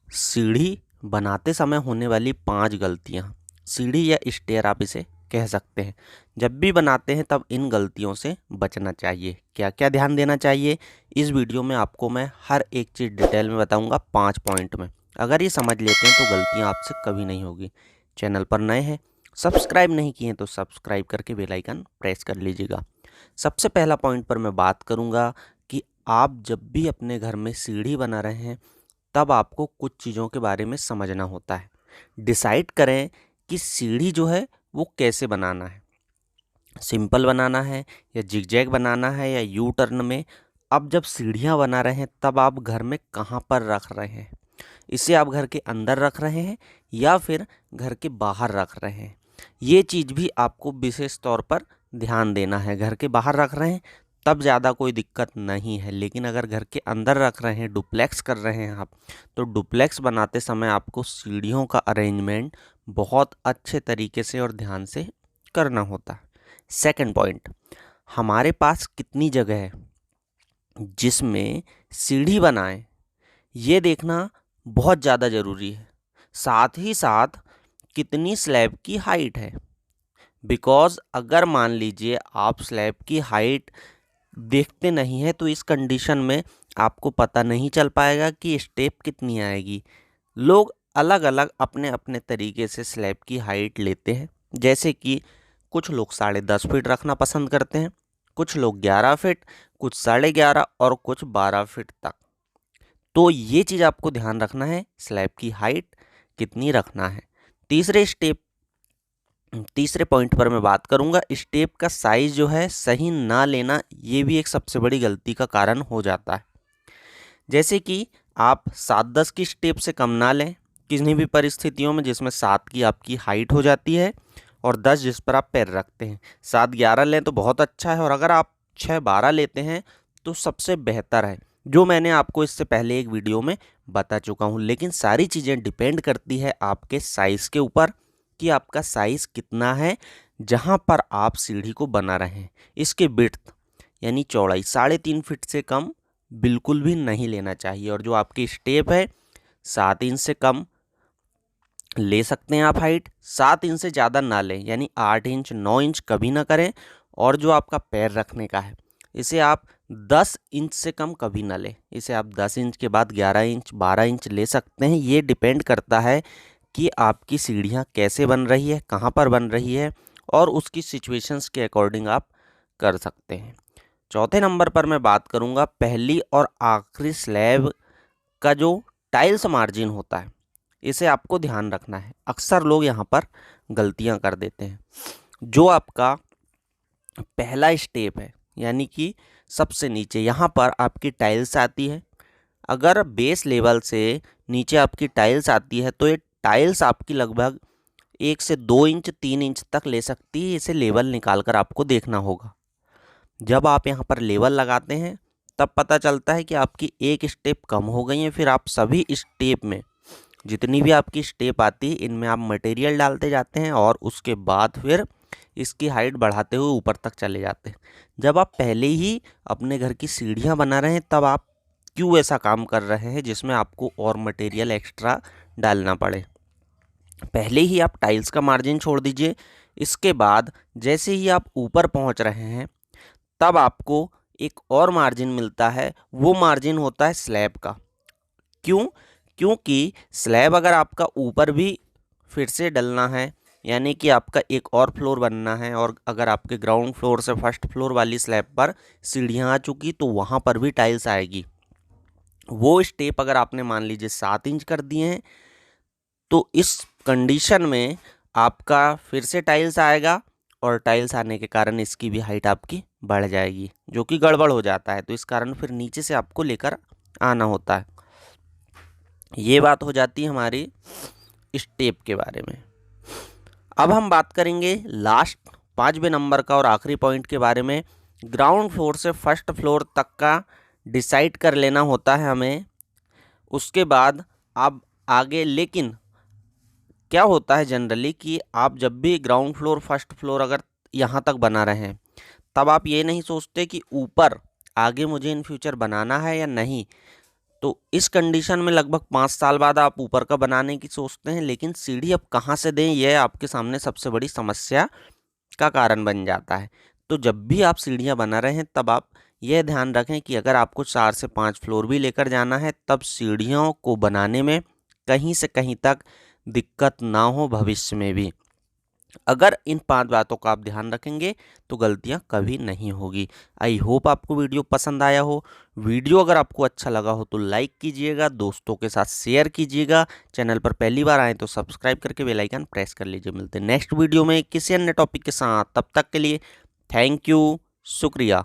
सीढ़ी बनाते समय होने वाली 5 गलतियाँ। सीढ़ी या स्टेयर आप इसे कह सकते हैं। जब भी बनाते हैं तब इन गलतियों से बचना चाहिए। क्या क्या ध्यान देना चाहिए, इस वीडियो में आपको मैं हर एक चीज़ डिटेल में बताऊंगा 5 पॉइंट में। अगर ये समझ लेते हैं तो गलतियाँ आपसे कभी नहीं होगी। चैनल पर नए हैं, सब्सक्राइब नहीं किए तो सब्सक्राइब करके बेल आइकन प्रेस कर लीजिएगा। सबसे पहला पॉइंट पर मैं बात करूँगा कि आप जब भी अपने घर में सीढ़ी बना रहे हैं तब आपको कुछ चीज़ों के बारे में समझना होता है। डिसाइड करें कि सीढ़ी जो है वो कैसे बनाना है, सिंपल बनाना है या जिगजैग बनाना है या यू टर्न में। अब जब सीढ़ियाँ बना रहे हैं तब आप घर में कहाँ पर रख रहे हैं, इसे आप घर के अंदर रख रहे हैं या फिर घर के बाहर रख रहे हैं, ये चीज़ भी आपको विशेष तौर पर ध्यान देना है। घर के बाहर रख रहे हैं तब ज़्यादा कोई दिक्कत नहीं है, लेकिन अगर घर के अंदर रख रहे हैं, डुप्लेक्स कर रहे हैं आप, तो डुप्लेक्स बनाते समय आपको सीढ़ियों का अरेंजमेंट बहुत अच्छे तरीके से और ध्यान से करना होता है। सेकंड पॉइंट, हमारे पास कितनी जगह है जिसमें सीढ़ी बनाएं, ये देखना बहुत ज़्यादा ज़रूरी है। साथ ही साथ कितनी स्लैब की हाइट है, बिकॉज़ अगर मान लीजिए आप स्लैब की हाइट देखते नहीं हैं तो इस कंडीशन में आपको पता नहीं चल पाएगा कि स्टेप कितनी आएगी। लोग अलग अलग अपने अपने तरीके से स्लैब की हाइट लेते हैं, जैसे कि कुछ लोग 10.5 फीट रखना पसंद करते हैं, कुछ लोग 11 फीट, कुछ 11.5 और कुछ 12 फीट तक। तो ये चीज़ आपको ध्यान रखना है, स्लैब की हाइट कितनी रखना है। तीसरे पॉइंट पर मैं बात करूंगा, स्टेप का साइज जो है सही ना लेना, ये भी एक सबसे बड़ी गलती का कारण हो जाता है। जैसे कि आप 7-10 की स्टेप से कम ना लें किसी भी परिस्थितियों में, जिसमें 7 की आपकी हाइट हो जाती है और 10 जिस पर आप पैर रखते हैं। 7-11 लें तो बहुत अच्छा है, और अगर आप 6-12 लेते हैं तो सबसे बेहतर है, जो मैंने आपको इससे पहले एक वीडियो में बता चुका हूँ। लेकिन सारी चीज़ें डिपेंड करती है आपके साइज़ के ऊपर कि आपका साइज़ कितना है जहाँ पर आप सीढ़ी को बना रहे हैं। इसके विड्थ यानी चौड़ाई 3.5 फीट से कम बिल्कुल भी नहीं लेना चाहिए, और जो आपकी स्टेप है 7 इंच से कम ले सकते हैं आप हाइट, 7 इंच से ज़्यादा ना लें, यानी 8 इंच 9 इंच कभी ना करें। और जो आपका पैर रखने का है इसे आप 10 इंच से कम कभी ना लें, इसे आप 10 इंच के बाद 11 इंच 12 इंच ले सकते हैं। ये डिपेंड करता है कि आपकी सीढ़ियाँ कैसे बन रही है, कहाँ पर बन रही है, और उसकी सिचुएशंस के अकॉर्डिंग आप कर सकते हैं। चौथे नंबर पर मैं बात करूंगा, पहली और आखिरी स्लैब का जो टाइल्स मार्जिन होता है, इसे आपको ध्यान रखना है। अक्सर लोग यहाँ पर गलतियाँ कर देते हैं। जो आपका पहला स्टेप है यानी कि सबसे नीचे यहाँ पर आपकी टाइल्स आती है, अगर बेस लेवल से नीचे आपकी टाइल्स आती है तो ये टाइल्स आपकी लगभग 1 से 2 इंच 3 इंच तक ले सकती है। इसे लेवल निकाल कर आपको देखना होगा। जब आप यहाँ पर लेवल लगाते हैं तब पता चलता है कि आपकी एक स्टेप कम हो गई है। फिर आप सभी स्टेप में, जितनी भी आपकी स्टेप आती है, इनमें आप मटेरियल डालते जाते हैं और उसके बाद फिर इसकी हाइट बढ़ाते हुए ऊपर तक चले जाते हैं। जब आप पहले ही अपने घर की सीढ़ियाँ बना रहे हैं तब आप क्यों ऐसा काम कर रहे हैं जिसमें आपको और मटेरियल एक्स्ट्रा डालना पड़े। पहले ही आप टाइल्स का मार्जिन छोड़ दीजिए। इसके बाद जैसे ही आप ऊपर पहुँच रहे हैं तब आपको एक और मार्जिन मिलता है, वो मार्जिन होता है स्लैब का। क्यों? क्योंकि स्लैब अगर आपका ऊपर भी फिर से डलना है, यानी कि आपका एक और फ्लोर बनना है, और अगर आपके ग्राउंड फ्लोर से फर्स्ट फ्लोर वाली स्लैब पर सीढ़ियाँ आ चुकी तो वहाँ पर भी टाइल्स आएगी। वो स्टेप अगर आपने मान लीजिए 7 इंच कर दिए हैं तो इस कंडीशन में आपका फिर से टाइल्स आएगा, और टाइल्स आने के कारण इसकी भी हाइट आपकी बढ़ जाएगी, जो कि गड़बड़ हो जाता है। तो इस कारण फिर नीचे से आपको लेकर आना होता है। ये बात हो जाती है हमारी स्टेप के बारे में। अब हम बात करेंगे लास्ट 5वें नंबर का और आखिरी पॉइंट के बारे में। ग्राउंड फ्लोर से फर्स्ट फ्लोर तक का डिसाइड कर लेना होता है हमें, उसके बाद आप आगे। लेकिन क्या होता है जनरली कि आप जब भी ग्राउंड फ्लोर फर्स्ट फ्लोर अगर यहाँ तक बना रहे हैं तब आप ये नहीं सोचते कि ऊपर आगे मुझे इन फ्यूचर बनाना है या नहीं। तो इस कंडीशन में लगभग 5 साल बाद आप ऊपर का बनाने की सोचते हैं, लेकिन सीढ़ी अब कहाँ से दें, यह आपके सामने सबसे बड़ी समस्या का कारण बन जाता है। तो जब भी आप सीढ़ियाँ बना रहे हैं तब आप यह ध्यान रखें कि अगर आपको 4 से 5 फ्लोर भी लेकर जाना है तब सीढ़ियों को बनाने में कहीं से कहीं तक दिक्कत ना हो भविष्य में भी। अगर इन 5 बातों का आप ध्यान रखेंगे तो गलतियां कभी नहीं होगी। आई होप आपको वीडियो पसंद आया हो। वीडियो अगर आपको अच्छा लगा हो तो लाइक कीजिएगा, दोस्तों के साथ शेयर कीजिएगा। चैनल पर पहली बार आए तो सब्सक्राइब करके बेल आइकन प्रेस कर लीजिए। मिलते हैं नेक्स्ट वीडियो में किसी अन्य टॉपिक के साथ, तब तक के लिए थैंक यू, शुक्रिया।